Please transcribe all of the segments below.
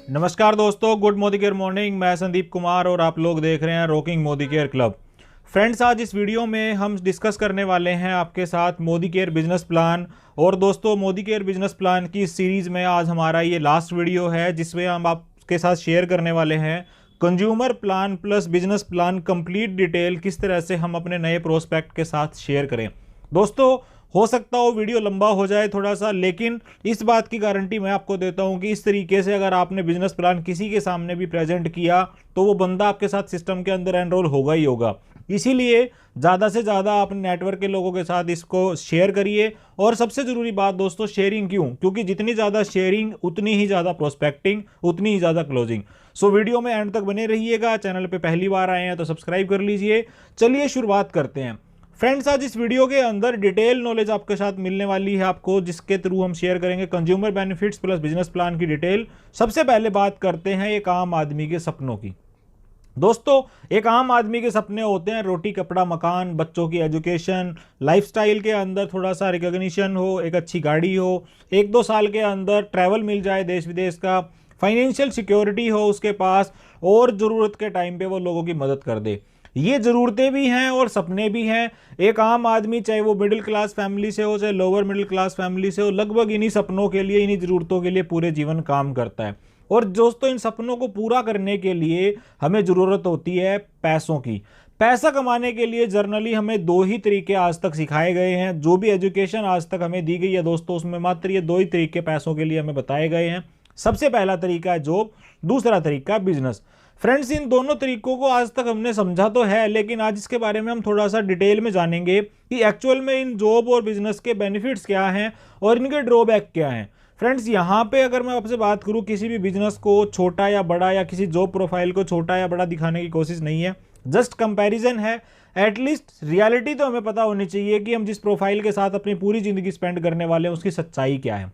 नमस्कार दोस्तों, good Modi care morning. मैं संदीप कुमार और आप लोग देख रहे हैं rocking Modi care club. Friends, आज इस वीडियो में हम डिस्कस करने वाले हैं आपके साथ मोदी केयर बिजनेस प्लान। और दोस्तों, मोदी केयर बिजनेस प्लान की इस सीरीज़ में आज हमारा ये लास्ट वीडियो है जिसमें हम आपके साथ शेयर करने वाले हैं consumer plan plus business plan complete detail, किस तरह से हम अपने नए प्रोस्पेक्ट के साथ शेयर करें। दोस्तों, हो सकता हो वीडियो लंबा हो जाए थोड़ा सा, लेकिन इस बात की गारंटी मैं आपको देता हूं कि इस तरीके से अगर आपने बिजनेस प्लान किसी के सामने भी प्रेजेंट किया तो वो बंदा आपके साथ सिस्टम के अंदर एनरोल होगा ही होगा। इसीलिए ज़्यादा से ज़्यादा अपने नेटवर्क के लोगों के साथ इसको शेयर करिए। और सबसे ज़रूरी बात दोस्तों, शेयरिंग क्यों? क्योंकि जितनी ज़्यादा शेयरिंग उतनी ही ज़्यादा प्रोस्पेक्टिंग, उतनी ही ज़्यादा क्लोजिंग। सो वीडियो में एंड तक बने रहिएगा। चैनल पे पहली बार आए हैं तो सब्सक्राइब कर लीजिए। चलिए शुरुआत करते हैं। फ्रेंड्स, आज इस वीडियो के अंदर डिटेल नॉलेज आपके साथ मिलने वाली है आपको, जिसके थ्रू हम शेयर करेंगे consumer benefits plus business plan की डिटेल। सबसे पहले बात करते हैं एक आम आदमी के सपनों की। दोस्तों, एक आम आदमी के सपने होते हैं रोटी कपड़ा मकान, बच्चों की एजुकेशन, लाइफस्टाइल के अंदर थोड़ा सा रिकॉग्निशन हो, एक अच्छी गाड़ी हो, 1-2 साल के अंदर ट्रैवल मिल जाए देश विदेश का, फाइनेंशियल सिक्योरिटी हो उसके पास, और ज़रूरत के टाइम पे वो लोगों की मदद कर दे। ये ज़रूरतें भी हैं और सपने भी हैं। एक आम आदमी, चाहे वो मिडिल क्लास फैमिली से हो चाहे लोअर मिडिल क्लास फैमिली से हो, लगभग इन्हीं सपनों के लिए, इन्हीं ज़रूरतों के लिए पूरे जीवन काम करता है। और दोस्तों, इन सपनों को पूरा करने के लिए हमें ज़रूरत होती है पैसों की। पैसा कमाने के लिए जर्नली हमें 2 ही तरीके आज तक सिखाए गए हैं। जो भी एजुकेशन आज तक हमें दी गई है दोस्तों, उसमें मात्र ये 2 ही तरीके पैसों के लिए हमें बताए गए हैं। सबसे पहला तरीका है जॉब, दूसरा तरीका बिजनेस। फ्रेंड्स, इन दोनों तरीकों को आज तक हमने समझा तो है, लेकिन आज इसके बारे में हम थोड़ा सा डिटेल में जानेंगे कि एक्चुअल में इन जॉब और बिजनेस के बेनिफिट्स क्या हैं और इनके ड्रॉबैक क्या हैं। फ्रेंड्स, यहाँ पे अगर मैं आपसे बात करूँ, किसी भी बिजनेस को छोटा या बड़ा या किसी जॉब प्रोफाइल को छोटा या बड़ा दिखाने की कोशिश नहीं है, जस्ट कंपैरिजन है। एटलीस्ट रियलिटी तो हमें पता होनी चाहिए कि हम जिस प्रोफाइल के साथ अपनी पूरी ज़िंदगी स्पेंड करने वाले हैं उसकी सच्चाई क्या है।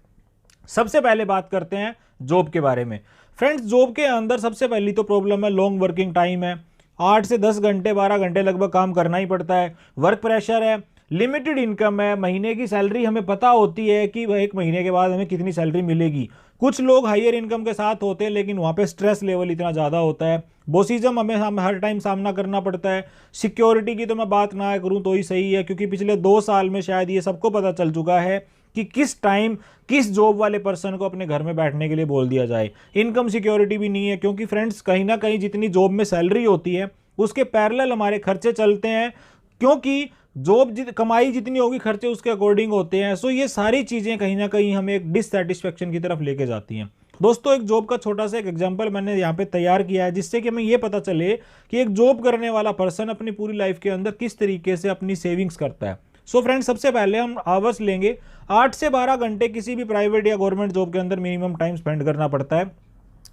सबसे पहले बात करते हैं जॉब के बारे में। फ्रेंड्स, जॉब के अंदर सबसे पहली तो प्रॉब्लम है लॉन्ग वर्किंग टाइम है। 8 से 10 घंटे, 12 घंटे लगभग काम करना ही पड़ता है। वर्क प्रेशर है, लिमिटेड इनकम है। महीने की सैलरी हमें पता होती है कि वह 1 महीने के बाद हमें कितनी सैलरी मिलेगी। कुछ लोग हायर इनकम के साथ होते हैं, लेकिन वहाँ पे स्ट्रेस लेवल इतना ज़्यादा होता है। बोसिज्म हमें हर टाइम सामना करना पड़ता है। सिक्योरिटी की तो मैं बात ना करूँ तो ही सही है, क्योंकि पिछले 2 साल में शायद ये सबको पता चल चुका है कि किस टाइम किस जॉब वाले पर्सन को अपने घर में बैठने के लिए बोल दिया जाए। इनकम सिक्योरिटी भी नहीं है, क्योंकि फ्रेंड्स, कहीं ना कहीं जितनी जॉब में सैलरी होती है उसके पैरेलल हमारे खर्चे चलते हैं, क्योंकि जॉब कमाई जितनी होगी खर्चे उसके अकॉर्डिंग होते हैं। सो ये सारी चीज़ें कहीं ना कहीं हमें एक डिससेटिस्फेक्शन की तरफ लेके जाती हैं। दोस्तों, एक जॉब का छोटा सा एक एग्जांपल मैंने यहाँ पे तैयार किया है, जिससे कि हमें ये पता चले कि एक जॉब करने वाला पर्सन अपनी पूरी लाइफ के अंदर किस तरीके से अपनी सेविंग्स करता है। सो फ्रेंड्स, सबसे पहले हम आवर्स लेंगे। 8 से 12 घंटे किसी भी प्राइवेट या गवर्नमेंट जॉब के अंदर मिनिमम टाइम स्पेंड करना पड़ता है।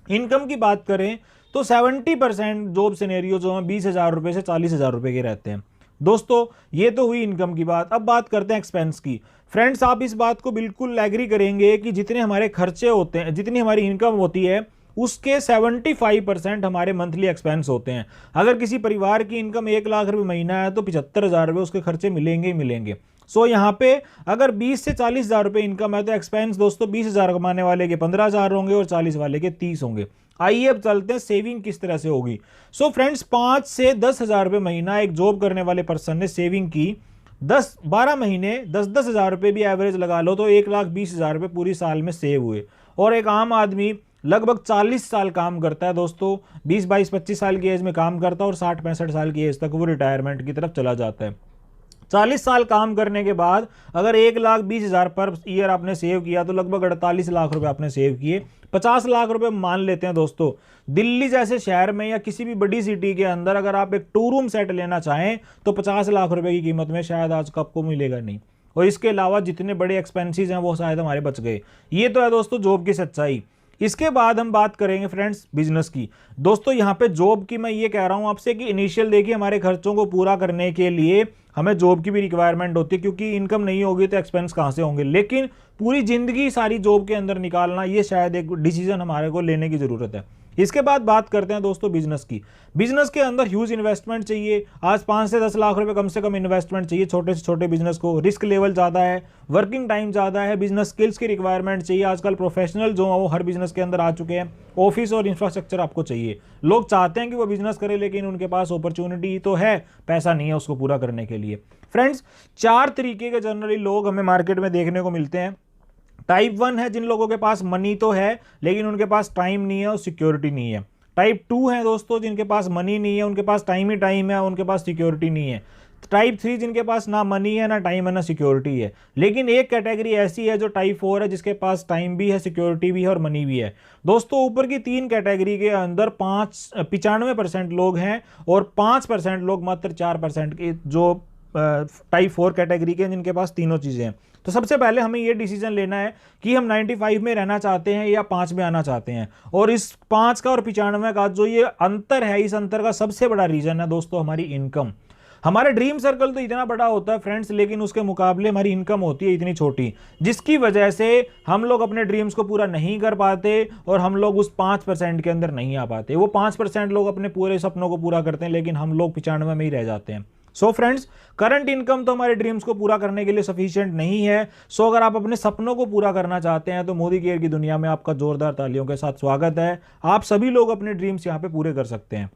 इनकम की बात करें तो 70% जॉब सिनेरियो जो हैं 20,000 रुपये से 40,000 रुपये के रहते हैं। दोस्तों, ये तो हुई इनकम की बात। अब बात करते हैं एक्सपेंस की। फ्रेंड्स, आप इस बात को बिल्कुल एग्री करेंगे कि जितने हमारे खर्चे होते हैं, जितनी हमारी इनकम होती है, उसके 75% हमारे मंथली एक्सपेंस होते हैं। अगर किसी परिवार की इनकम 1 लाख रुपये महीना है तो 75,000 रुपये उसके खर्चे मिलेंगे ही मिलेंगे। सो यहाँ पे अगर 20 से 40,000 रुपये इनकम है तो एक्सपेंस दोस्तों 20,000 कमाने वाले के 15,000 होंगे और 40 वाले के 30 होंगे। आइए अब चलते हैं सेविंग किस तरह से होगी। सो फ्रेंड्स, 5 से 10,000 रुपये महीना एक जॉब करने वाले पर्सन ने सेविंग की। 10-12 महीने 10-10 हज़ार रुपये भी एवरेज लगा लो तो 1,20,000 रुपये पूरी साल में सेव हुए। और एक आम आदमी लगभग 40 साल काम करता है दोस्तों, 20, 22, 25 साल की एज में काम करता है और 60, 65 साल की एज तक वो रिटायरमेंट की तरफ चला जाता है। 40 साल काम करने के बाद अगर 1,20,000 पर ईयर आपने सेव किया तो लगभग 48 लाख रुपए आपने सेव किए। 50 लाख रुपए मान लेते हैं दोस्तों, दिल्ली जैसे शहर में या किसी भी बड़ी सिटी के अंदर अगर आप एक 2 रूम सेट लेना चाहें तो 50 लाख रुपए की कीमत में शायद आज का आपको मिलेगा नहीं। और इसके अलावा जितने बड़े एक्सपेंसेस हैं वो शायद हमारे बच गए। ये तो है दोस्तों जॉब की सच्चाई। इसके बाद हम बात करेंगे फ्रेंड्स बिजनेस की। दोस्तों यहाँ पे जॉब की मैं ये कह रहा हूँ आपसे कि इनिशियल देखिए हमारे खर्चों को पूरा करने के लिए हमें जॉब की भी रिक्वायरमेंट होती है, क्योंकि इनकम नहीं होगी तो एक्सपेंस कहाँ से होंगे। लेकिन पूरी जिंदगी सारी जॉब के अंदर निकालना ये शायद एक डिसीजन हमारे को लेने की ज़रूरत है। इसके बाद बात करते हैं दोस्तों बिजनेस की। बिजनेस के अंदर ह्यूज इन्वेस्टमेंट चाहिए। आज 5 से 10 लाख रुपए कम से कम इन्वेस्टमेंट चाहिए छोटे से छोटे बिजनेस को। रिस्क लेवल ज़्यादा है, वर्किंग टाइम ज़्यादा है, बिजनेस स्किल्स की रिक्वायरमेंट चाहिए। आजकल प्रोफेशनल जो है वो हर बिजनेस के अंदर आ चुके हैं। ऑफिस और इंफ्रास्ट्रक्चर आपको चाहिए। लोग चाहते हैं कि वो बिजनेस करें, लेकिन उनके पास अपॉर्चुनिटी तो है, पैसा नहीं है उसको पूरा करने के लिए। फ्रेंड्स, 4 तरीके के जनरली लोग हमें मार्केट में देखने को मिलते हैं। टाइप 1 है जिन लोगों के पास मनी तो है लेकिन उनके पास टाइम नहीं है और सिक्योरिटी नहीं है। टाइप 2 है दोस्तों जिनके पास मनी नहीं है, उनके पास टाइम ही टाइम है, उनके पास सिक्योरिटी नहीं है। टाइप 3 जिनके पास ना मनी है, ना टाइम है, ना सिक्योरिटी है। लेकिन एक कैटेगरी ऐसी है जो टाइप 4 है, जिसके पास टाइम भी है, सिक्योरिटी भी है और मनी भी है। दोस्तों, ऊपर की 3 कैटेगरी के अंदर 95% लोग हैं और 5% लोग, मात्र 4% के जो टाइप 4 कैटेगरी के, जिनके पास तीनों चीज़ें हैं। तो सबसे पहले हमें ये डिसीजन लेना है कि हम 95 में रहना चाहते हैं या 5 में आना चाहते हैं। और इस 5 का और 95 का जो ये अंतर है, इस अंतर का सबसे बड़ा रीजन है दोस्तों हमारी इनकम। हमारे ड्रीम सर्कल तो इतना बड़ा होता है फ्रेंड्स, लेकिन उसके मुकाबले हमारी इनकम होती है इतनी छोटी, जिसकी वजह से हम लोग अपने ड्रीम्स को पूरा नहीं कर पाते और हम लोग उस 5% के अंदर नहीं आ पाते। वो 5% लोग अपने पूरे सपनों को पूरा करते हैं, लेकिन हम लोग 95 में ही रह जाते हैं। सो फ्रेंड्स, करंट इनकम तो हमारे ड्रीम्स को पूरा करने के लिए सफिशिएंट नहीं है। सो अगर आप अपने सपनों को पूरा करना चाहते हैं तो मोदी केयर की दुनिया में आपका जोरदार तालियों के साथ स्वागत है। आप सभी लोग अपने ड्रीम्स यहाँ पे पूरे कर सकते हैं।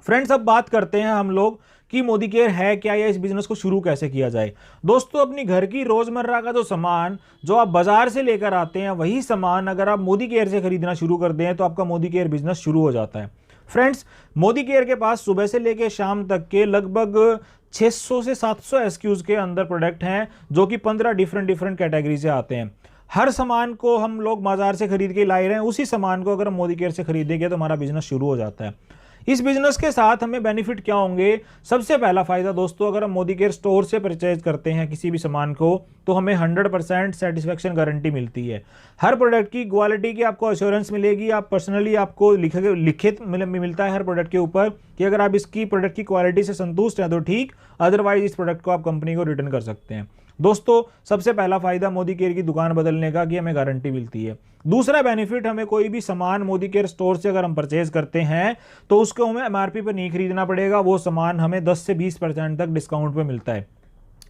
फ्रेंड्स, अब बात करते हैं हम लोग कि मोदी केयर है क्या या इस बिजनेस को शुरू कैसे किया जाए। दोस्तों, अपनी घर की रोजमर्रा का जो सामान जो आप बाजार से लेकर आते हैं, वही सामान अगर आप मोदी केयर से खरीदना शुरू कर दें तो आपका मोदी केयर बिजनेस शुरू हो जाता है। फ्रेंड्स, मोदी केयर के पास सुबह से लेकर शाम तक के लगभग 600 से 700 एसक्यूज के अंदर प्रोडक्ट हैं, जो कि 15 डिफरेंट कैटेगरी से आते हैं। हर सामान को हम लोग बाजार से खरीद के ला रहे हैं, उसी सामान को अगर हम मोदी केयर से खरीदेंगे तो हमारा बिजनेस शुरू हो जाता है। इस बिजनेस के साथ हमें बेनिफिट क्या होंगे? सबसे पहला फायदा दोस्तों, अगर हम मोदी केयर स्टोर से परचेज करते हैं किसी भी सामान को तो हमें 100% सेटिस्फेक्शन गारंटी मिलती है। हर प्रोडक्ट की क्वालिटी की आपको एश्योरेंस मिलेगी। आप पर्सनली आपको लिखित मिलता है हर प्रोडक्ट के ऊपर कि अगर आप इसकी प्रोडक्ट की क्वालिटी से संतुष्ट हैं तो ठीक, अदरवाइज इस प्रोडक्ट को आप कंपनी को रिटर्न कर सकते हैं। दोस्तों, सबसे पहला फायदा मोदी केयर की दुकान बदलने का कि हमें गारंटी मिलती है। दूसरा बेनिफिट, हमें कोई भी सामान मोदी केयर स्टोर से अगर हम परचेज करते हैं तो उसको हमें एमआरपी पर नहीं खरीदना पड़ेगा, वो सामान हमें 10 से 20% तक डिस्काउंट पे मिलता है।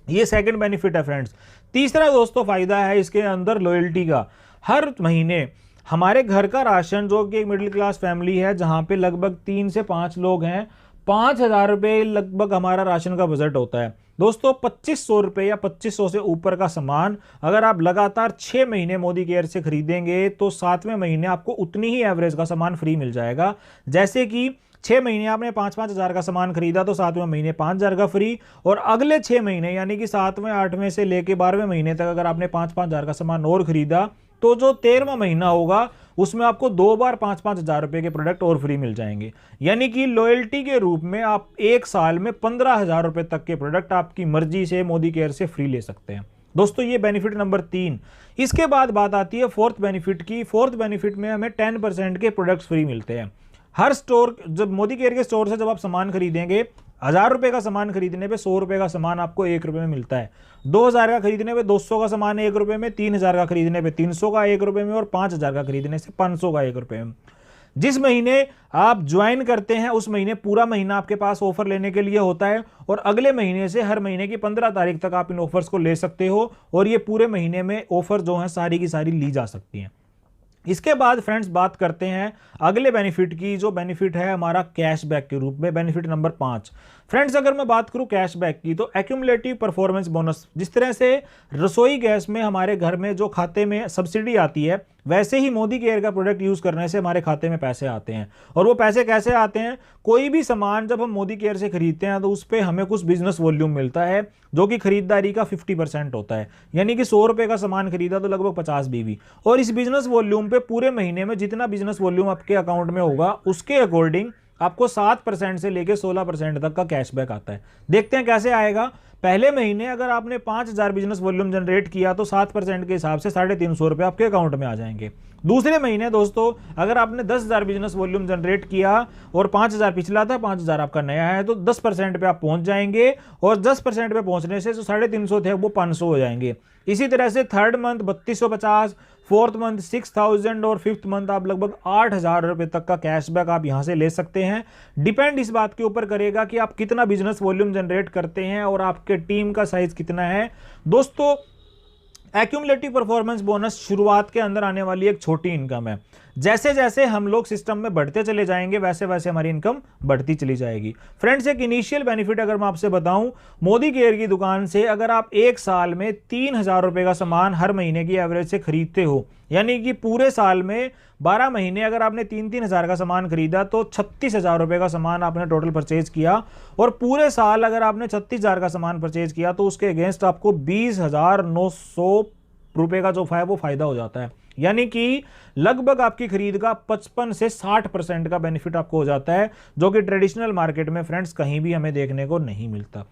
ये सेकंड बेनिफिट है फ्रेंड्स। तीसरा दोस्तों फायदा है इसके अंदर लॉयल्टी का। हर महीने हमारे घर का राशन, जो कि एक मिडिल क्लास फैमिली है जहां पे लगभग 3 से 5 लोग हैं, 5,000 रुपये लगभग हमारा राशन का बजट होता है। दोस्तों, 2500 रुपये या 2500 से ऊपर का सामान अगर आप लगातार 6 महीने मोदी केयर से खरीदेंगे तो 7वें महीने आपको उतनी ही एवरेज का सामान फ्री मिल जाएगा। जैसे कि 6 महीने आपने 5-5 हज़ार का सामान खरीदा तो 7वें महीने 5,000 का फ्री, और अगले 6 महीने यानी कि 7वें 8वें से लेके 12वें महीने तक अगर आपने 5-5 हज़ार का सामान और खरीदा तो जो 13वां महीना होगा उसमें आपको 2 बार 5-5 हज़ार रुपए के प्रोडक्ट और फ्री मिल जाएंगे। यानी कि लॉयल्टी के रूप में आप 1 साल में 15,000 रुपए तक के प्रोडक्ट आपकी मर्जी से मोदी केयर से फ्री ले सकते हैं। दोस्तों, ये बेनिफिट नंबर 3। इसके बाद बात आती है फोर्थ बेनिफिट की। फोर्थ बेनिफिट में हमें 10% के प्रोडक्ट्स फ्री मिलते हैं। हर स्टोर, जब मोदी केयर के स्टोर से जब आप सामान खरीदेंगे, 1000 रुपए का सामान खरीदने पे 100 रुपए का सामान आपको 1 रुपए में मिलता है। 2000 का खरीदने पे 200 का सामान 1 रुपए में, 3000 का खरीदने पे 300 का 1 रुपए में, और 5000 का खरीदने से 500 का 1 रुपए में। जिस महीने आप ज्वाइन करते हैं उस महीने पूरा महीना आपके पास ऑफर लेने के लिए होता है, और अगले महीने से हर महीने की 15 तारीख तक आप इन ऑफर्स को ले सकते हो, और ये पूरे महीने में ऑफर जो है सारी की सारी ली जा सकती हैं। इसके बाद फ्रेंड्स बात करते हैं अगले बेनिफिट की, जो बेनिफिट है हमारा कैशबैक के रूप में, बेनिफिट नंबर 5। फ्रेंड्स, अगर मैं बात करूं कैशबैक की तो एक्यूमुलेटिव परफॉर्मेंस बोनस, जिस तरह से रसोई गैस में हमारे घर में जो खाते में सब्सिडी आती है, वैसे ही मोदी केयर का प्रोडक्ट यूज करने से हमारे खाते में पैसे आते हैं। और वो पैसे कैसे आते हैं? कोई भी सामान जब हम मोदी केयर से खरीदते हैं तो उस पर हमें कुछ बिजनेस वॉल्यूम मिलता है, जो कि खरीदारी का 50% होता है। यानी कि 100 रुपए का सामान खरीदा तो लगभग 50 बीवी, और इस बिजनेस वॉल्यूम पे पूरे महीने में जितना बिजनेस वॉल्यूम आपके अकाउंट में होगा उसके अकॉर्डिंग आपको 7% से लेकर 16% तक का कैशबैक आता है। देखते हैं कैसे आएगा। पहले महीने अगर आपने 5,000 बिजनेस वॉल्यूम जनरेट किया तो 7% के हिसाब से 350 रुपये आपके अकाउंट में आ जाएंगे। दूसरे महीने दोस्तों अगर आपने 10,000 बिजनेस वॉल्यूम जनरेट किया और 5,000 पिछला था, 5,000 आपका नया है, तो 10% पे आप पहुंच जाएंगे और 10% पे पहुंचने से जो 350 थे वो 500 हो जाएंगे। इसी तरह से थर्ड मंथ 3250, फोर्थ मंथ 6,000 और फिफ्थ मंथ आप लगभग 8,000 रुपए तक का कैशबैक आप यहां से ले सकते हैं। डिपेंड इस बात के ऊपर करेगा कि आप कितना बिजनेस वॉल्यूम जनरेट करते हैं और आपके टीम का साइज कितना है। दोस्तों एक्यूमुलेटिव परफॉर्मेंस बोनस शुरुआत के अंदर आने वाली एक छोटी इनकम है। जैसे जैसे हम लोग सिस्टम में बढ़ते चले जाएंगे वैसे वैसे हमारी इनकम बढ़ती चली जाएगी। फ्रेंड्स एक इनिशियल बेनिफिट अगर मैं आपसे बताऊं, मोदी केयर की दुकान से अगर आप एक साल में 3,000 रुपए का सामान हर महीने की एवरेज से खरीदते हो, यानी कि पूरे साल में 12 महीने अगर आपने 3-3 हज़ार का सामान खरीदा तो 36,000 रुपए का सामान आपने टोटल परचेज किया। और पूरे साल अगर आपने 36,000 का सामान परचेज किया तो उसके अगेंस्ट आपको 20,900 रुपए का जो है वो फायदा हो जाता है। यानी कि लगभग आपकी खरीद का 55 से 60% का बेनिफिट आपको हो जाता है, जो कि ट्रेडिशनल मार्केट में फ्रेंड्स कहीं भी हमें देखने को नहीं मिलता।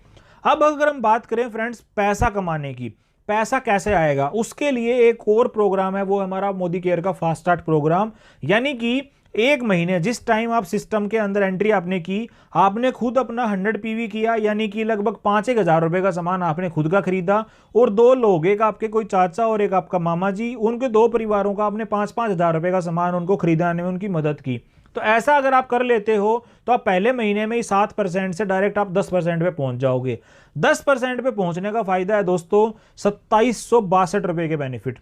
अब अगर हम बात करें फ्रेंड्स पैसा कमाने की, पैसा कैसे आएगा, उसके लिए एक और प्रोग्राम है, वो हमारा मोदी केयर का फास्ट स्टार्ट प्रोग्राम। यानी कि एक महीने जिस टाइम आप सिस्टम के अंदर एंट्री आपने की, आपने खुद अपना 100 पीवी किया, यानी कि लगभग 5,000 रुपए का सामान आपने खुद का खरीदा और दो लोग, एक आपके कोई चाचा और एक आपका मामा जी, उनके दो परिवारों का आपने 5-5 हज़ार रुपए का सामान उनको खरीदाने में उनकी मदद की। तो ऐसा अगर आप कर लेते हो तो आप पहले महीने में ही 7% से डायरेक्ट आप 10% पे पहुंच जाओगे। 10% पे पहुंचने का फायदा है दोस्तों 2,762 रुपए के बेनिफिट।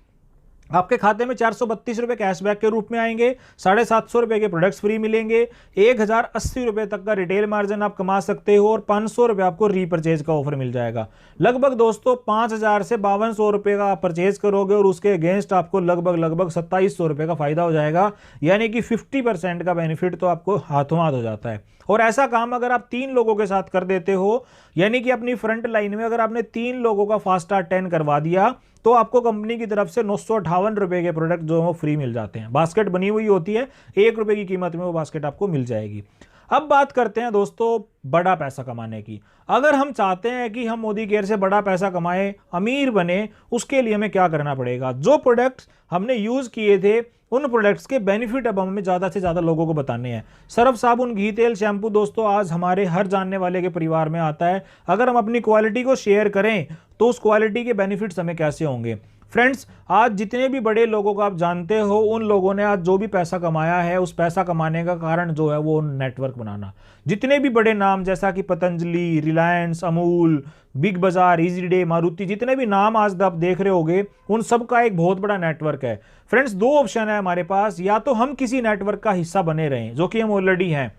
आपके खाते में 432 रुपए कैशबैक के रूप में आएंगे, 750 रुपए के प्रोडक्ट्स फ्री मिलेंगे, 1,080 रुपए तक का रिटेल मार्जिन आप कमा सकते हो और 500 रुपए आपको रीपरचेज का ऑफर मिल जाएगा। लगभग दोस्तों 5,000 से 5,200 रुपए का आप परचेज करोगे और उसके अगेंस्ट आपको लगभग 2,700 रुपए का फायदा हो जाएगा। यानी कि 50% का बेनिफिट तो आपको हाथों हाथ हो जाता है। और ऐसा काम अगर आप 3 लोगों के साथ कर देते हो, यानी कि अपनी फ्रंट लाइन में अगर आपने 3 लोगों का फास्ट स्टार्ट 10 करवा दिया तो आपको कंपनी की तरफ से 958 रुपए के प्रोडक्ट जो है वो फ्री मिल जाते हैं। बास्केट बनी हुई होती है, 1 रुपए की कीमत में वो बास्केट आपको मिल जाएगी। अब बात करते हैं दोस्तों बड़ा पैसा कमाने की। अगर हम चाहते हैं कि हम मोदी केयर से बड़ा पैसा कमाएं, अमीर बने, उसके लिए हमें क्या करना पड़ेगा? जो प्रोडक्ट्स हमने यूज किए थे उन प्रोडक्ट्स के बेनिफिट अब हमें ज़्यादा से ज़्यादा लोगों को बताने हैं। सर्फ साबुन, घी तेल, शैम्पू दोस्तों आज हमारे हर जानने वाले के परिवार में आता है। अगर हम अपनी क्वालिटी को शेयर करें तो उस क्वालिटी के बेनिफिट्स हमें कैसे होंगे? फ्रेंड्स आज जितने भी बड़े लोगों को आप जानते हो, उन लोगों ने आज जो भी पैसा कमाया है, उस पैसा कमाने का कारण जो है वो नेटवर्क बनाना। जितने भी बड़े नाम जैसा कि पतंजलि, रिलायंस, अमूल, बिग बाजार, इजी डे, मारुति, जितने भी नाम आज आप देख रहे होगे उन सब का एक बहुत बड़ा नेटवर्क है। फ्रेंड्स 2 ऑप्शन है हमारे पास, या तो हम किसी नेटवर्क का हिस्सा बने रहें, जो कि हम ऑलरेडी हैं।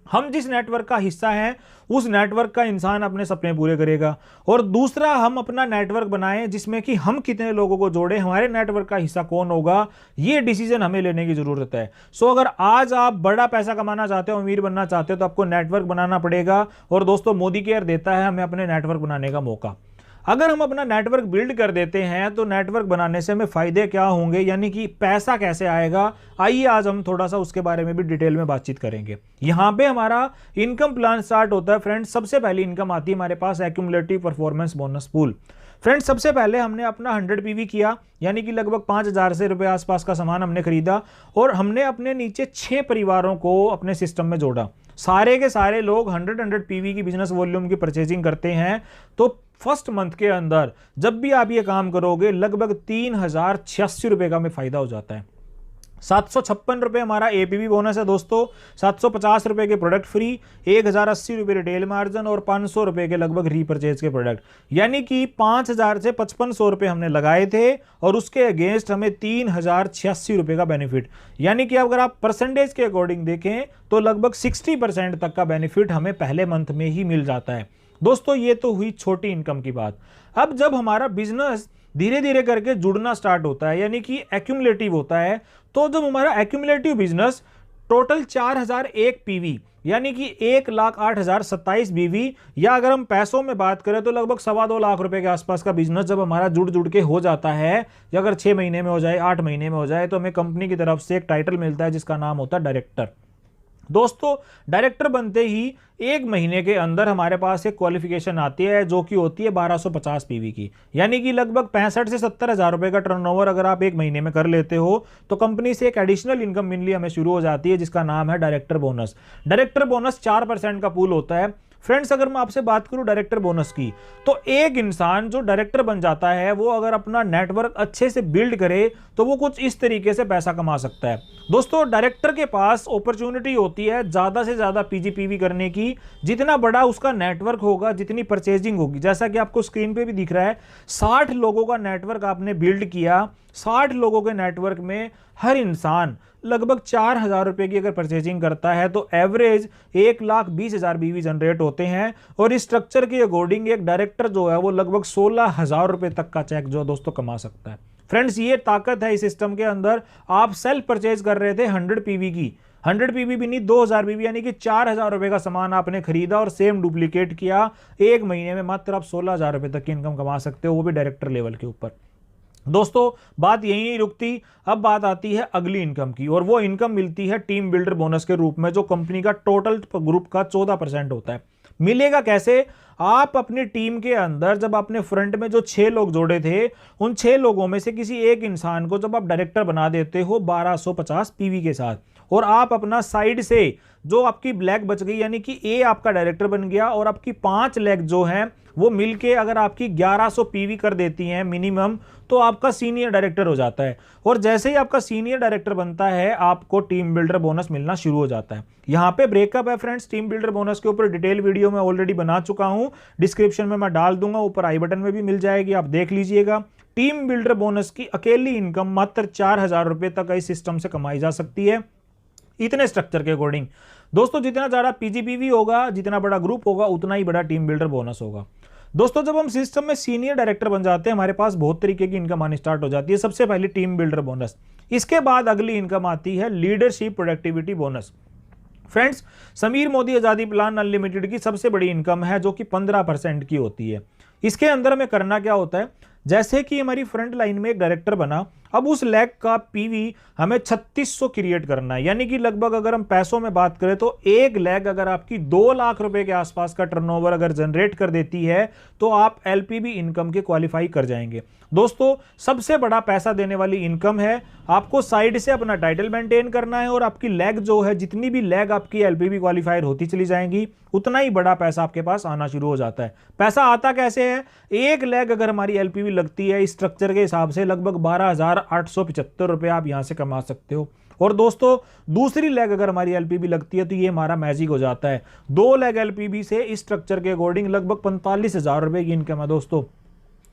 हम जिस नेटवर्क का हिस्सा हैं उस नेटवर्क का इंसान अपने सपने पूरे करेगा, और दूसरा हम अपना नेटवर्क बनाएं जिसमें कि हम कितने लोगों को जोड़ें, हमारे नेटवर्क का हिस्सा कौन होगा, ये डिसीजन हमें लेने की जरूरत है। सो अगर आज आप बड़ा पैसा कमाना चाहते हो, अमीर बनना चाहते हो, तो आपको नेटवर्क बनाना पड़ेगा। और दोस्तों मोदी केयर देता है हमें अपने नेटवर्क बनाने का मौका। अगर हम अपना नेटवर्क बिल्ड कर देते हैं तो नेटवर्क बनाने से हमें फायदे क्या होंगे, यानी कि पैसा कैसे आएगा, आइए आज हम थोड़ा सा उसके बारे में भी डिटेल में बातचीत करेंगे। यहां पे हमारा इनकम प्लान स्टार्ट होता है। फ्रेंड्स सबसे पहली इनकम आती है हमारे पास accumulative performance bonus pool. Friends सबसे पहले हमने अपना 100 पीवी किया, यानी कि लगभग 5,000 से रुपए आसपास का सामान हमने खरीदा और हमने अपने नीचे 6 परिवारों को अपने सिस्टम में जोड़ा। सारे के सारे लोग 100 पीवी की बिजनेस वॉल्यूम की परचेजिंग करते हैं। तो फर्स्ट मंथ के अंदर जब भी आप ये काम करोगे लगभग 3,086 रुपए का हमें फायदा हो जाता है। 756 रुपए हमारा एपीवी बोनस है दोस्तों, 750 रुपए के प्रोडक्ट फ्री, 1,080 रुपए रिटेल मार्जिन और 500 रुपए के लगभग रीपरचेज के प्रोडक्ट। यानी कि 5,000 से 5,500 रुपए हमने लगाए थे और उसके अगेंस्ट हमें 3,086 रुपए का बेनिफिट। यानी कि अगर आप परसेंटेज के अकॉर्डिंग देखें तो लगभग 60% तक का बेनिफिट हमें पहले मंथ में ही मिल जाता है। दोस्तों ये तो हुई छोटी इनकम की बात। अब जब हमारा बिजनेस धीरे धीरे करके जुड़ना स्टार्ट होता है, यानी कि एक्यूमुलेटिव होता है, तो जब हमारा एक्यूमुलेटिव बिजनेस टोटल 4,001 पीवी, यानी कि 1,08,027 बीवी, या अगर हम पैसों में बात करें तो लगभग 2.25 लाख रुपए के आसपास का बिजनेस जब हमारा जुड़ के हो जाता है, या अगर 6 महीने में हो जाए, 8 महीने में हो जाए, तो हमें कंपनी की तरफ से एक टाइटल मिलता है जिसका नाम होता है डायरेक्टर। दोस्तों डायरेक्टर बनते ही 1 महीने के अंदर हमारे पास एक क्वालिफिकेशन आती है जो कि होती है 1250 पीवी की, यानी कि लगभग 65 से 70 हजार रुपए का टर्नओवर अगर आप 1 महीने में कर लेते हो तो कंपनी से एक एडिशनल इनकम मिलनी हमें शुरू हो जाती है, जिसका नाम है डायरेक्टर बोनस। डायरेक्टर बोनस 4% का पूल होता है। फ्रेंड्स अगर मैं आपसे बात करूं डायरेक्टर बोनस की, तो एक इंसान जो डायरेक्टर बन जाता है वो अगर अपना नेटवर्क अच्छे से बिल्ड करे तो वो कुछ इस तरीके से पैसा कमा सकता है। दोस्तों डायरेक्टर के पास अपॉर्चुनिटी होती है ज्यादा से ज्यादा पीजीपीवी करने की, जितना बड़ा उसका नेटवर्क होगा, जितनी परचेजिंग होगी। जैसा कि आपको स्क्रीन पे भी दिख रहा है, 60 लोगों का नेटवर्क आपने बिल्ड किया, 60 लोगों के नेटवर्क में हर इंसान लगभग 4,000 रुपए की अगर परचेजिंग करता है तो एवरेज 1,20,000 बीवी जनरेट होते हैं। और इस स्ट्रक्चर के अकॉर्डिंग एक डायरेक्टर जो है वो लगभग 16,000 रुपए तक का चेक जो दोस्तों कमा सकता है। फ्रेंड्स ये ताकत है इस सिस्टम के अंदर। आप सेल्फ परचेज कर रहे थे 100 पीवी की, 100 पीवी भी नहीं 2,000 पीवी, यानी कि 4,000 रुपए का सामान आपने खरीदा और सेम डुप्लीकेट किया, 1 महीने में मात्र आप 16,000 रुपए तक की इनकम कमा सकते हो, वो भी डायरेक्टर लेवल के ऊपर। दोस्तों बात यही नहीं रुकती, अब बात आती है अगली इनकम की, और वो इनकम मिलती है टीम बिल्डर बोनस के रूप में, जो कंपनी का टोटल ग्रुप का 14% होता है। मिलेगा कैसे? आप अपनी टीम के अंदर जब आपने फ्रंट में जो 6 लोग जोड़े थे, उन 6 लोगों में से किसी एक इंसान को जब आप डायरेक्टर बना देते हो 1250 पीवी के साथ, और आप अपना साइड से जो आपकी ब्लैक बच गई, यानी कि ए आपका डायरेक्टर बन गया, और आपकी 5 लेग जो हैं वो मिलके अगर आपकी 1100 पीवी कर देती हैं मिनिमम, तो आपका सीनियर डायरेक्टर हो जाता है। और जैसे ही आपका सीनियर डायरेक्टर बनता है आपको टीम बिल्डर बोनस मिलना शुरू हो जाता है। यहां पे ब्रेकअप है फ्रेंड्स, टीम बिल्डर बोनस के ऊपर डिटेल वीडियो मैं ऑलरेडी बना चुका हूं, डिस्क्रिप्शन में मैं डाल दूंगा, ऊपर आई बटन में भी मिल जाएगी, आप देख लीजिएगा। टीम बिल्डर बोनस की अकेली इनकम मात्र 4,000 रुपए तक इस सिस्टम से कमाई जा सकती है, इतने स्ट्रक्चर के अकॉर्डिंग। दोस्तों जितना ज्यादा पीजीपीवी होगा, जितना बड़ा ग्रुप होगा, उतना ही बड़ा टीम बिल्डर बोनस होगा। दोस्तों जब हम सिस्टम में सीनियर डायरेक्टर बन जाते हैं हमारे पास बहुत तरीके की इनकम आनी स्टार्ट हो जाती है। सबसे पहले टीम बिल्डर बोनस, इसके बाद अगली इनकम आती है leadership productivity bonus. Friends Sameer Modi आजादी प्लान अनलिमिटेड की सबसे बड़ी इनकम है जो कि 15% की होती है। इसके अंदर हमें करना क्या होता है, जैसे कि हमारी फ्रंट लाइन में एक डायरेक्टर बना, अब उस लैग का पीवी हमें 3600 क्रिएट करना है, यानी कि लगभग अगर हम पैसों में बात करें तो एक लैग अगर आपकी 2 लाख रुपए के आसपास का टर्नओवर अगर जनरेट कर देती है तो आप एलपीवी इनकम के क्वालिफाई कर जाएंगे। दोस्तों सबसे बड़ा पैसा देने वाली इनकम है, आपको साइड से अपना टाइटल मेंटेन करना है और आपकी लैग जो है, जितनी भी लैग आपकी एलपीवी क्वालिफायर होती चली जाएंगी, उतना ही बड़ा पैसा आपके पास आना शुरू हो जाता है। पैसा आता कैसे है? एक लैग अगर हमारी एलपीवी लगती है इस स्ट्रक्चर के हिसाब से लगभग 12,875 रुपए आप यहां से कमा सकते हो। और दोस्तों दूसरी लेग अगर हमारी एलपीबी लगती है तो ये हमारा मैजिक हो जाता है। 2 लेग एलपीबी से इस स्ट्रक्चर के अकॉर्डिंग लगभग 45,000 रुपए की इनकम है। दोस्तों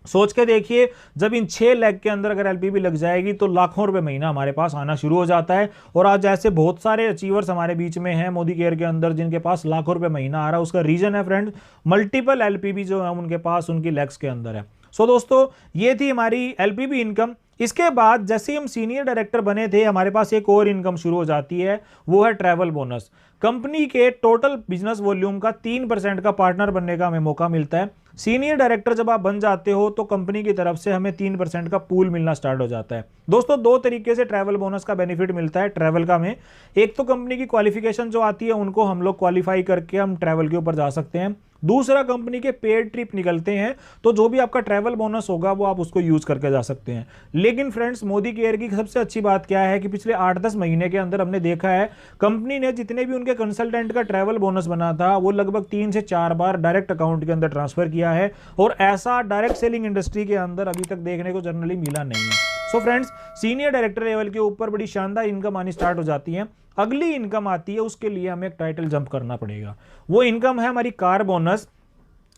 सोच के देखिए, जब इन 6 लेग के अंदर अगर एलपीबी लग जाएगी तो लाखों रुपए महीना हमारे पास आना शुरू हो जाता है। और आज ऐसे बहुत सारे अचीवर्स हमारे बीच में हैं मोदी केयर के अंदर जिनके पास लाखों रुपए महीना आ रहा है। उसका रीजन है फ्रेंड्स, मल्टीपल एलपीबी जो है उनके पास उनकी लेग्स के अंदर है। सो दोस्तों ये थी हमारी एलपीबी इनकम। इसके बाद जैसे ही हम सीनियर डायरेक्टर बने थे हमारे पास एक और इनकम शुरू हो जाती है, वो है ट्रैवल बोनस। कंपनी के टोटल बिजनेस वॉल्यूम का 3% का पार्टनर बनने का हमें मौका मिलता है। सीनियर डायरेक्टर जब आप बन जाते हो तो कंपनी की तरफ से हमें 3% का पूल मिलना स्टार्ट हो जाता है। दोस्तों 2 तरीके से ट्रैवल बोनस का बेनिफिट मिलता है ट्रैवल का हमें। एक तो कंपनी की क्वालिफिकेशन जो आती है उनको हम लोग क्वालिफाई करके हम ट्रैवल के ऊपर जा सकते हैं। दूसरा कंपनी के पेड ट्रिप निकलते हैं तो जो भी आपका ट्रैवल बोनस होगा वो आप उसको यूज करके जा सकते हैं। लेकिन फ्रेंड्स मोदी केयर की सबसे अच्छी बात क्या है कि पिछले 8-10 महीने के अंदर हमने देखा है कंपनी ने जितने भी उनके कंसल्टेंट का ट्रैवल बोनस बना था वो लगभग 3 से 4 बार डायरेक्ट अकाउंट के अंदर ट्रांसफर किया है। और ऐसा डायरेक्ट सेलिंग इंडस्ट्री के अंदर अभी तक देखने को जनरली मिला नहीं है। So friends senior director level के ऊपर बड़ी शानदार इनकम आनी स्टार्ट हो जाती है। अगली इनकम आती है, उसके लिए हमें एक टाइटल जंप करना पड़ेगा। वो इनकम है हमारी कार बोनस।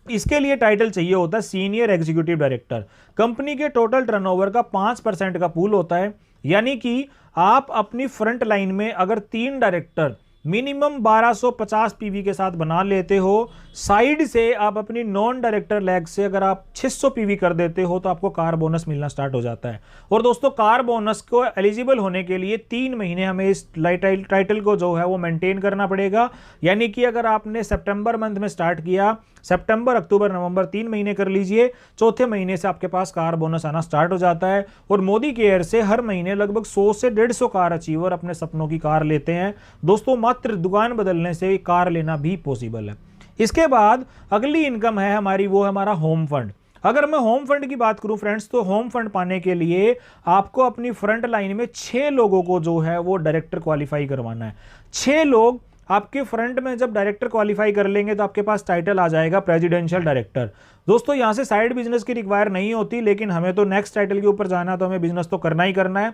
इसके लिए टाइटल चाहिए होता है सीनियर एग्जीक्यूटिव डायरेक्टर। कंपनी के टोटल टर्नओवर का 5% का पूल होता है, यानी कि आप अपनी फ्रंट लाइन में अगर 3 डायरेक्टर मिनिमम 1250 पीवी के साथ बना लेते हो, साइड से आप अपनी नॉन डायरेक्टर लेग से अगर आप 600 पीवी कर देते हो तो आपको कार बोनस मिलना स्टार्ट हो जाता है। और दोस्तों कार बोनस को एलिजिबल होने के लिए 3 महीने हमें इस टाइटल को जो है वो मेंटेन करना पड़ेगा। यानी कि अगर आपने सितंबर मंथ में स्टार्ट किया, सितंबर, अक्टूबर, नवंबर 3 महीने कर लीजिए। चौथे महीने से आपके पास कार बोनस आना स्टार्ट हो जाता है और मोदी केयर से हर महीने लगभग 100 से 150 कार अचीवर अपने सपनों की कार लेते हैं। दोस्तों मात्र दुकान बदलने से कार लेना भी पॉसिबल है। इसके बाद अगली इनकम है हमारी, वो है हमारा होम फंड। अगर मैं होम फंड की बात करूं फ्रेंड्स, तो होम फंड पाने के लिए आपको अपनी फ्रंट लाइन में 6 लोगों को जो है वो डायरेक्टर क्वालिफाई करवाना है। 6 लोग आपके फ्रंट में जब डायरेक्टर क्वालिफाई कर लेंगे तो आपके पास टाइटल आ जाएगा प्रेसिडेंशियल डायरेक्टर। दोस्तों यहां से साइड बिजनेस की रिक्वायर नहीं होती, लेकिन हमें तो नेक्स्ट टाइटल के ऊपर जाना है, तो हमें बिजनेस तो करना ही करना है।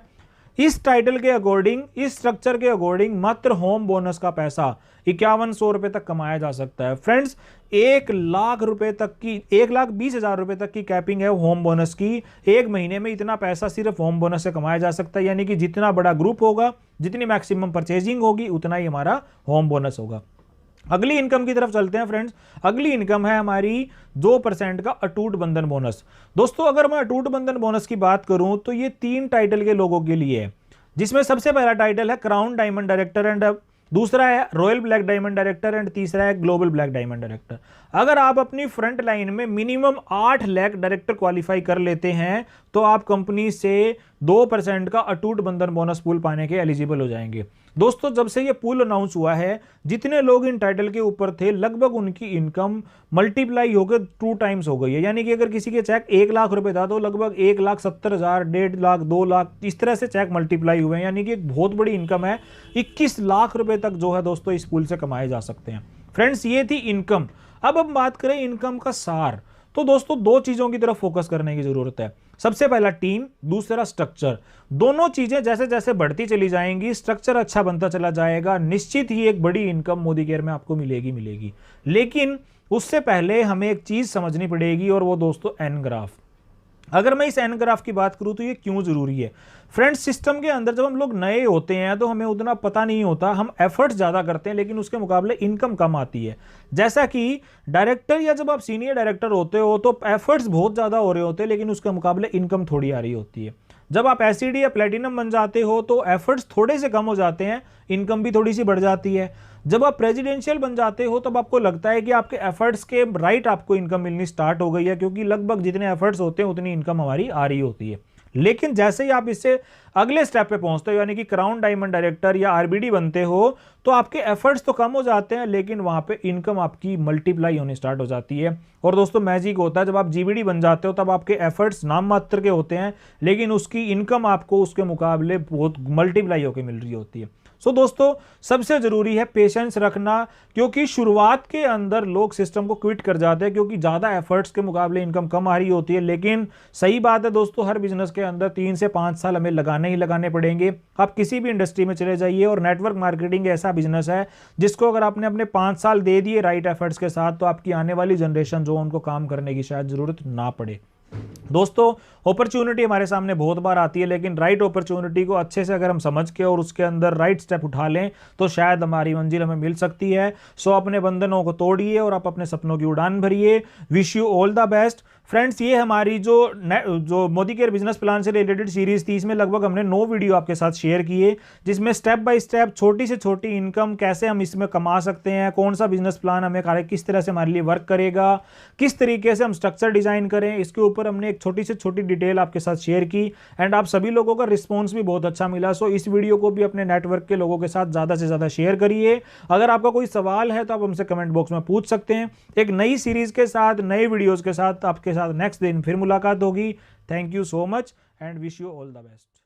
इस टाइटल के अकॉर्डिंग, इस स्ट्रक्चर के अकॉर्डिंग मात्र होम बोनस का पैसा 5100 रुपए तक कमाया जा सकता है। फ्रेंड्स 1 लाख रुपए तक की, 1,20,000 रुपए तक की कैपिंग है होम बोनस की। एक महीने में इतना पैसा सिर्फ होम बोनस से कमाया जा सकता है, यानी कि जितना बड़ा ग्रुप होगा, जितनी मैक्सिमम परचेजिंग होगी, उतना ही हमारा होम बोनस होगा। अगली इनकम की तरफ चलते हैं फ्रेंड्स। अगली इनकम है हमारी 2% का अटूट बंधन बोनस। दोस्तों अगर मैं अटूट बंधन बोनस की बात करूं तो ये 3 टाइटल के लोगों के लिए है, जिसमें सबसे पहला टाइटल है क्राउन डायमंड डायरेक्टर एंड दूसरा है royal black diamond director and तीसरा है ग्लोबल ब्लैक डायमंड डायरेक्टर। अगर आप अपनी फ्रंट लाइन में मिनिमम 8 लाख डायरेक्टर क्वालिफाई कर लेते हैं तो आप कंपनी से 2% का अटूट बंधन बोनस पूल पाने के एलिजिबल हो जाएंगे। दोस्तों जब से ये पूल अनाउंस हुआ है, जितने लोग इन टाइटल के ऊपर थे लगभग उनकी इनकम मल्टीप्लाई होकर 2 टाइम्स हो गई है। यानी कि अगर किसी के चेक 1 लाख रुपए था तो लगभग 1,70,000, 1.5 लाख, 2 लाख, इस तरह से चेक मल्टीप्लाई हुए हैं। यानी कि एक बहुत बड़ी इनकम है। 21 लाख रुपए तक जो है दोस्तों इस पूल से कमाए जा सकते हैं। फ्रेंड्स ये थी इनकम। अब हम बात करें इनकम का सार, तो दोस्तों 2 चीजों की तरफ फोकस करने की जरूरत है। सबसे पहला टीम, दूसरा स्ट्रक्चर। दोनों चीजें जैसे जैसे बढ़ती चली जाएंगी, स्ट्रक्चर अच्छा बनता चला जाएगा, निश्चित ही एक बड़ी इनकम मोदी केयर में आपको मिलेगी। लेकिन उससे पहले हमें एक चीज समझनी पड़ेगी और वो दोस्तों एन ग्राफ। अगर मैं इस एन ग्राफ की बात करूं तो ये क्यों जरूरी है। फ्रेंड्स सिस्टम के अंदर जब हम लोग नए होते हैं तो हमें उतना पता नहीं होता, हम एफर्ट्स ज्यादा करते हैं लेकिन उसके मुकाबले इनकम कम आती है। जैसा कि डायरेक्टर या जब आप सीनियर डायरेक्टर होते हो तो एफर्ट्स बहुत ज्यादा हो रहे होते हैं लेकिन उसके मुकाबले इनकम थोड़ी आ रही होती है। जब आप एसईडी या प्लेटिनम बन जाते हो तो एफर्ट्स थोड़े से कम हो जाते हैं, इनकम भी थोड़ी सी बढ़ जाती है। जब आप प्रेसिडेंशियल बन जाते हो तब आपको लगता है कि आपके एफर्ट्स के राइट आपको इनकम मिलनी स्टार्ट हो गई है, क्योंकि लगभग जितने एफर्ट्स होते हैं उतनी इनकम हमारी आ रही होती है। लेकिन जैसे ही आप इससे अगले स्टेप पे पहुंचते हो, यानी कि क्राउन डायमंड डायरेक्टर या आरबीडी बनते हो, तो आपके एफर्ट्स तो कम हो जाते हैं लेकिन वहां पे इनकम आपकी मल्टीप्लाई होनी स्टार्ट हो जाती है। और दोस्तों मैजिक होता है, जब आप जीबीडी बन जाते हो तब आपके एफर्ट्स नाम मात्र के होते हैं लेकिन उसकी इनकम आपको उसके मुकाबले बहुत मल्टीप्लाई होकर मिल रही होती है। सो दोस्तों सबसे जरूरी है पेशेंस रखना, क्योंकि शुरुआत के अंदर लोग सिस्टम को क्विट कर जाते हैं क्योंकि ज्यादा एफर्ट्स के मुकाबले इनकम कम आ रही होती है। लेकिन सही बात है दोस्तों, हर बिजनेस के अंदर 3 से 5 साल हमें लगाने ही लगाने पड़ेंगे। आप किसी भी इंडस्ट्री में चले जाइए और नेटवर्क मार्केटिंग ऐसा बिजनेस है जिसको अगर आपने अपने 5 साल दे दिए राइट एफर्ट्स के साथ तो आपकी आने वाली जनरेशन जो उनको काम करने की शायद जरूरत ना पड़े। दोस्तों अपॉर्चुनिटी हमारे सामने बहुत बार आती है लेकिन राइट अपॉर्चुनिटी को अच्छे से अगर हम समझ के और उसके अंदर राइट स्टेप उठा लें तो शायद हमारी मंजिल हमें मिल सकती है। सो अपने बंधनों को तोड़िए और आप अपने सपनों की उड़ान भरिए। Wish you all the best. Friends ये हमारी जो मोदी केयर बिजनेस प्लान से रिलेटेड सीरीज थी, इसमें लगभग हमने 9 वीडियो आपके साथ शेयर किए, जिसमें स्टेप बाय स्टेप छोटी से छोटी इनकम कैसे हम इसमें कमा सकते हैं, कौन सा बिजनेस प्लान हमें किस तरह से हमारे लिए वर्क करेगा, किस तरीके से हम स्ट्रक्चर डिजाइन करें, इसके ऊपर हमने एक छोटी से छोटी डिटेल आपके साथ शेयर की। एंड आप सभी लोगों का रिस्पॉन्स भी बहुत अच्छा मिला। सो इस वीडियो को भी अपने नेटवर्क के लोगों के साथ ज्यादा से ज्यादा शेयर करिए। अगर आपका कोई सवाल है तो आप हमसे कमेंट बॉक्स में पूछ सकते हैं। एक नई सीरीज के साथ, नए वीडियोस के साथ आपके साथ नेक्स्ट दिन फिर मुलाकात होगी। Thank you so much and wish you all the best.